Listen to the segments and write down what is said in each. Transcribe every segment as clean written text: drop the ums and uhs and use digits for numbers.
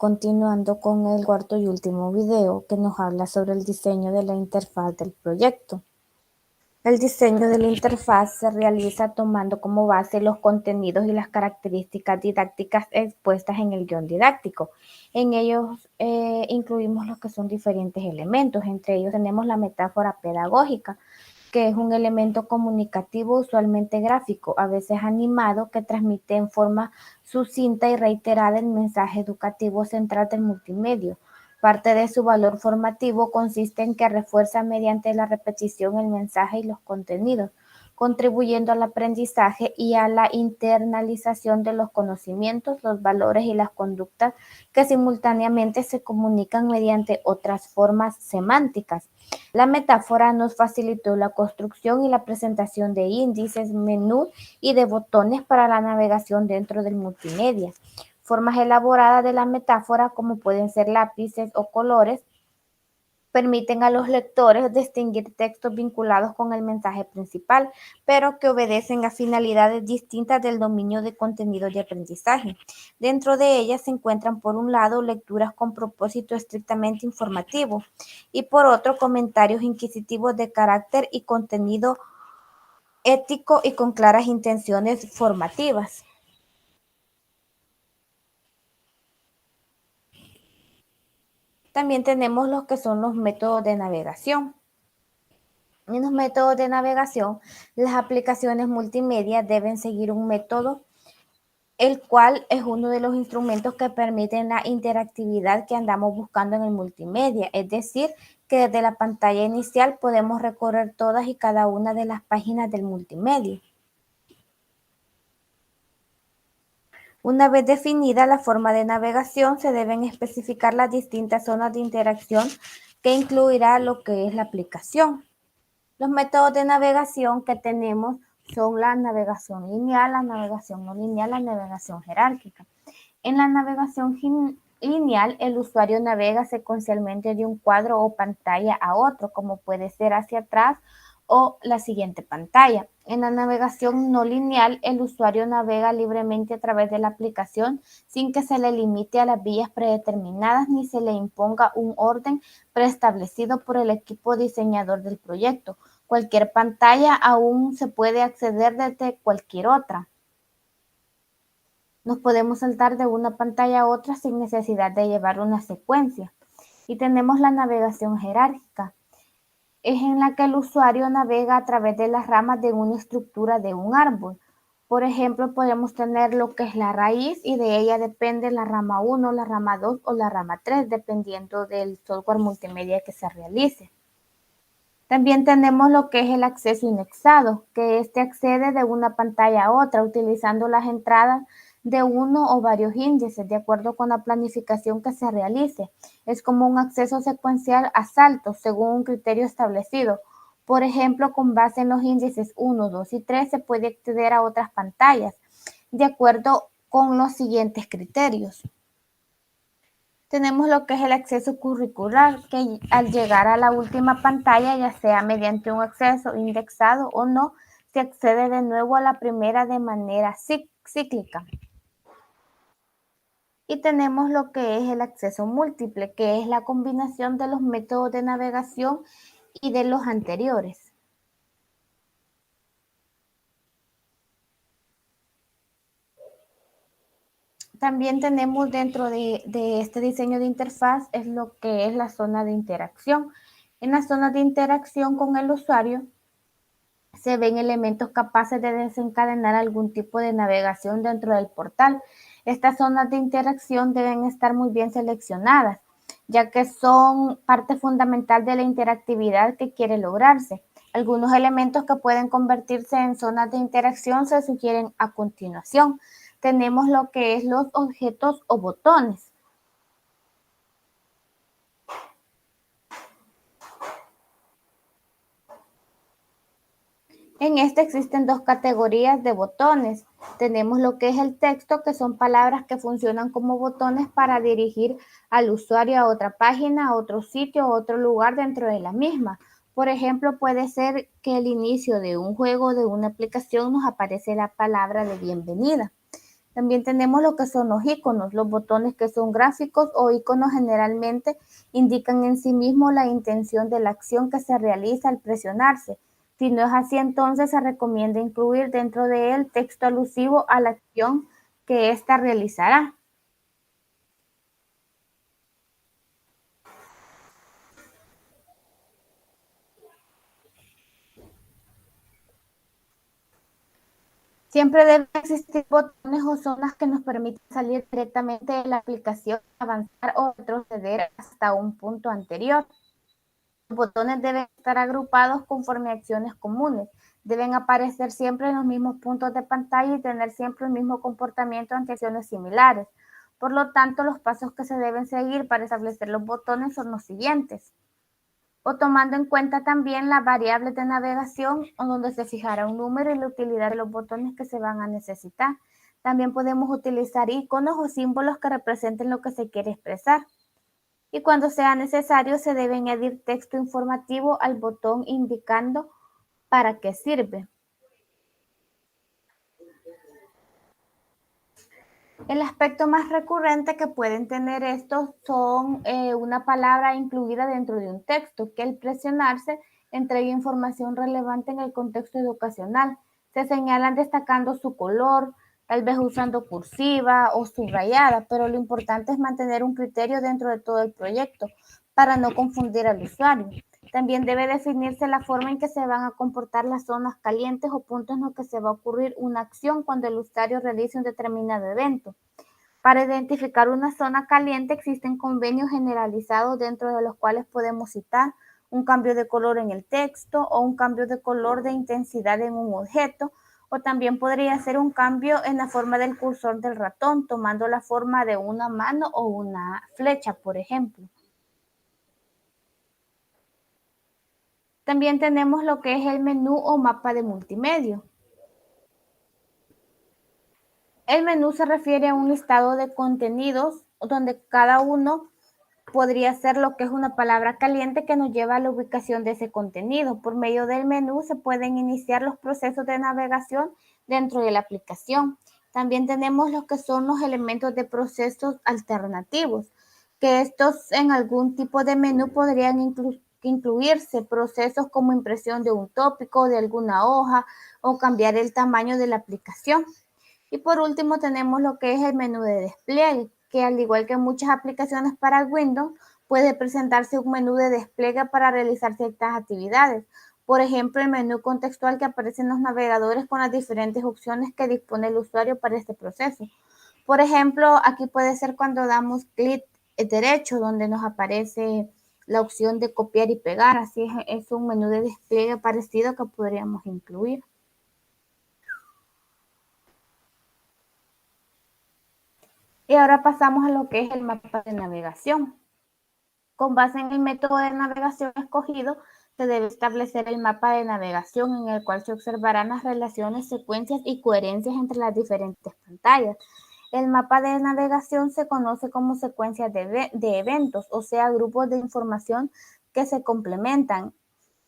continuando con el cuarto y último video que nos habla sobre el diseño de la interfaz del proyecto. El diseño de la interfaz se realiza tomando como base los contenidos y las características didácticas expuestas en el guión didáctico. En ellos incluimos los que son diferentes elementos. Entre ellos tenemos la metáfora pedagógica, que es un elemento comunicativo usualmente gráfico, a veces animado, que transmite en forma sucinta y reiterada el mensaje educativo central del multimedia. Parte de su valor formativo consiste en que refuerza mediante la repetición el mensaje y los contenidos, contribuyendo al aprendizaje y a la internalización de los conocimientos, los valores y las conductas que simultáneamente se comunican mediante otras formas semánticas. La metáfora nos facilitó la construcción y la presentación de índices, menús y de botones para la navegación dentro del multimedia. Formas elaboradas de la metáfora, como pueden ser lápices o colores, permiten a los lectores distinguir textos vinculados con el mensaje principal, pero que obedecen a finalidades distintas del dominio de contenidos de aprendizaje. Dentro de ellas se encuentran, por un lado, lecturas con propósito estrictamente informativo y, por otro, comentarios inquisitivos de carácter y contenido ético y con claras intenciones formativas. También tenemos los que son los métodos de navegación. En los métodos de navegación, las aplicaciones multimedia deben seguir un método, el cual es uno de los instrumentos que permiten la interactividad que andamos buscando en el multimedia, es decir, que desde la pantalla inicial podemos recorrer todas y cada una de las páginas del multimedia. Una vez definida la forma de navegación, se deben especificar las distintas zonas de interacción que incluirá lo que es la aplicación. Los métodos de navegación que tenemos son la navegación lineal, la navegación no lineal, la navegación jerárquica. En la navegación lineal, el usuario navega secuencialmente de un cuadro o pantalla a otro, como puede ser hacia atrás o la siguiente pantalla. En la navegación no lineal, el usuario navega libremente a través de la aplicación sin que se le limite a las vías predeterminadas ni se le imponga un orden preestablecido por el equipo diseñador del proyecto. Cualquier pantalla aún se puede acceder desde cualquier otra. Nos podemos saltar de una pantalla a otra sin necesidad de llevar una secuencia. Y tenemos la navegación jerárquica. Es en la que el usuario navega a través de las ramas de una estructura de un árbol. Por ejemplo, podemos tener lo que es la raíz y de ella depende la rama 1, la rama 2 o la rama 3, dependiendo del software multimedia que se realice. También tenemos lo que es el acceso indexado, que accede de una pantalla a otra utilizando las entradas de uno o varios índices de acuerdo con la planificación que se realice. Es como un acceso secuencial a saltos según un criterio establecido. Por ejemplo, con base en los índices 1, 2 y 3 se puede acceder a otras pantallas de acuerdo con los siguientes criterios. Tenemos lo que es el acceso curricular, que al llegar a la última pantalla, ya sea mediante un acceso indexado o no, se accede de nuevo a la primera de manera cíclica. Y tenemos lo que es el acceso múltiple, que es la combinación de los métodos de navegación y de los anteriores. También tenemos dentro de este diseño de interfaz es lo que es la zona de interacción. En la zona de interacción con el usuario se ven elementos capaces de desencadenar algún tipo de navegación dentro del portal. Estas zonas de interacción deben estar muy bien seleccionadas, ya que son parte fundamental de la interactividad que quiere lograrse. Algunos elementos que pueden convertirse en zonas de interacción se sugieren a continuación. Tenemos lo que es los objetos o botones. En este existen dos categorías de botones. Tenemos lo que es el texto, que son palabras que funcionan como botones para dirigir al usuario a otra página, a otro sitio o otro lugar dentro de la misma. Por ejemplo, puede ser que al inicio de un juego o de una aplicación nos aparece la palabra de bienvenida. También tenemos lo que son los iconos. Los botones que son gráficos o iconos generalmente indican en sí mismo la intención de la acción que se realiza al presionarse. Si no es así, entonces se recomienda incluir dentro de él texto alusivo a la acción que ésta realizará. Siempre deben existir botones o zonas que nos permitan salir directamente de la aplicación, avanzar o retroceder hasta un punto anterior. Los botones deben estar agrupados conforme a acciones comunes. Deben aparecer siempre en los mismos puntos de pantalla y tener siempre el mismo comportamiento ante acciones similares. Por lo tanto, los pasos que se deben seguir para establecer los botones son los siguientes. O tomando en cuenta también las variables de navegación, donde se fijará un número y la utilidad de los botones que se van a necesitar. También podemos utilizar iconos o símbolos que representen lo que se quiere expresar. Y cuando sea necesario, se debe añadir texto informativo al botón indicando para qué sirve. El aspecto más recurrente que pueden tener estos son una palabra incluida dentro de un texto, que al presionarse entrega información relevante en el contexto educacional. Se señalan destacando su color, tal vez usando cursiva o subrayada, pero lo importante es mantener un criterio dentro de todo el proyecto para no confundir al usuario. También debe definirse la forma en que se van a comportar las zonas calientes o puntos en los que se va a ocurrir una acción cuando el usuario realice un determinado evento. Para identificar una zona caliente existen convenios generalizados dentro de los cuales podemos citar un cambio de color en el texto o un cambio de color de intensidad en un objeto, o también podría ser un cambio en la forma del cursor del ratón, tomando la forma de una mano o una flecha, por ejemplo. También tenemos lo que es el menú o mapa de multimedia. El menú se refiere a un listado de contenidos donde cada uno podría ser lo que es una palabra caliente que nos lleva a la ubicación de ese contenido. Por medio del menú se pueden iniciar los procesos de navegación dentro de la aplicación. También tenemos lo que son los elementos de procesos alternativos, que estos en algún tipo de menú podrían incluirse procesos como impresión de un tópico, de alguna hoja o cambiar el tamaño de la aplicación. Y por último tenemos lo que es el menú de despliegue, que al igual que muchas aplicaciones para Windows, puede presentarse un menú de despliegue para realizar ciertas actividades. Por ejemplo, el menú contextual que aparece en los navegadores con las diferentes opciones que dispone el usuario para este proceso. Por ejemplo, aquí puede ser cuando damos clic derecho, donde nos aparece la opción de copiar y pegar. Así es un menú de despliegue parecido que podríamos incluir. Y ahora pasamos a lo que es el mapa de navegación. Con base en el método de navegación escogido, se debe establecer el mapa de navegación en el cual se observarán las relaciones, secuencias y coherencias entre las diferentes pantallas. El mapa de navegación se conoce como secuencias de eventos, o sea, grupos de información que se complementan.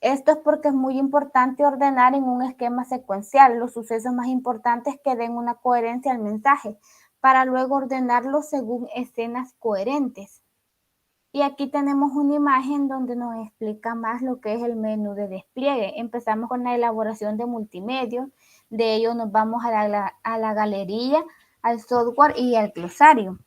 Esto es porque es muy importante ordenar en un esquema secuencial los sucesos más importantes que den una coherencia al mensaje, para luego ordenarlos según escenas coherentes. Y aquí tenemos una imagen donde nos explica más lo que es el menú de despliegue. Empezamos con la elaboración de multimedia, de ello nos vamos a la galería, al software y al glosario.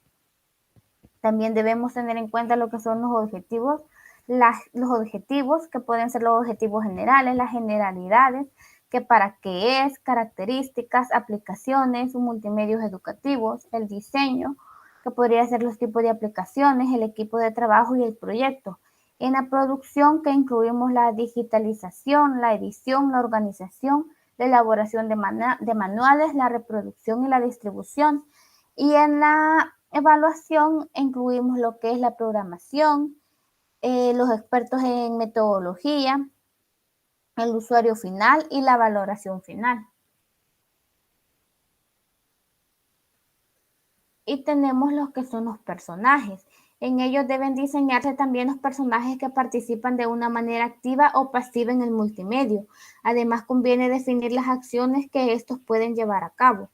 También debemos tener en cuenta lo que son los objetivos, los objetivos que pueden ser los objetivos generales, las generalidades, que para qué es, características, aplicaciones, multimedios educativos, el diseño, que podría ser los tipos de aplicaciones, el equipo de trabajo y el proyecto. En la producción, que incluimos la digitalización, la edición, la organización, la elaboración de manuales, la reproducción y la distribución. Y en la evaluación incluimos lo que es la programación, los expertos en metodología, el usuario final y la valoración final. Y tenemos los que son los personajes. En ellos deben diseñarse también los personajes que participan de una manera activa o pasiva en el multimedio. Además, conviene definir las acciones que estos pueden llevar a cabo.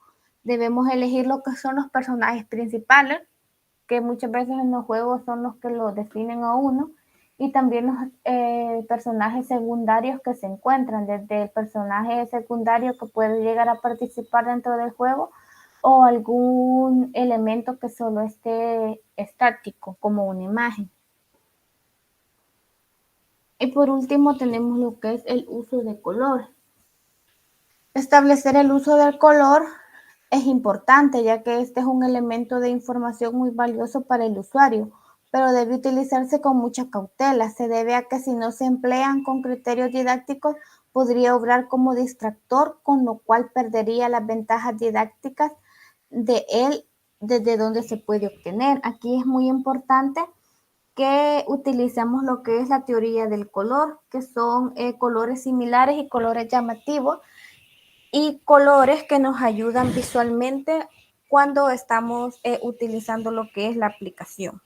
Debemos elegir lo que son los personajes principales, que muchas veces en los juegos son los que lo definen a uno, y también los personajes secundarios que se encuentran, desde el personaje secundario que puede llegar a participar dentro del juego o algún elemento que solo esté estático, como una imagen. Y por último tenemos lo que es el uso de color. Establecer el uso del color es importante, ya que este es un elemento de información muy valioso para el usuario, pero debe utilizarse con mucha cautela. Se debe a que si no se emplean con criterios didácticos, podría obrar como distractor, con lo cual perdería las ventajas didácticas de él desde donde se puede obtener. Aquí es muy importante que utilicemos lo que es la teoría del color, que son colores similares y colores llamativos, y colores que nos ayudan visualmente cuando estamos utilizando lo que es la aplicación.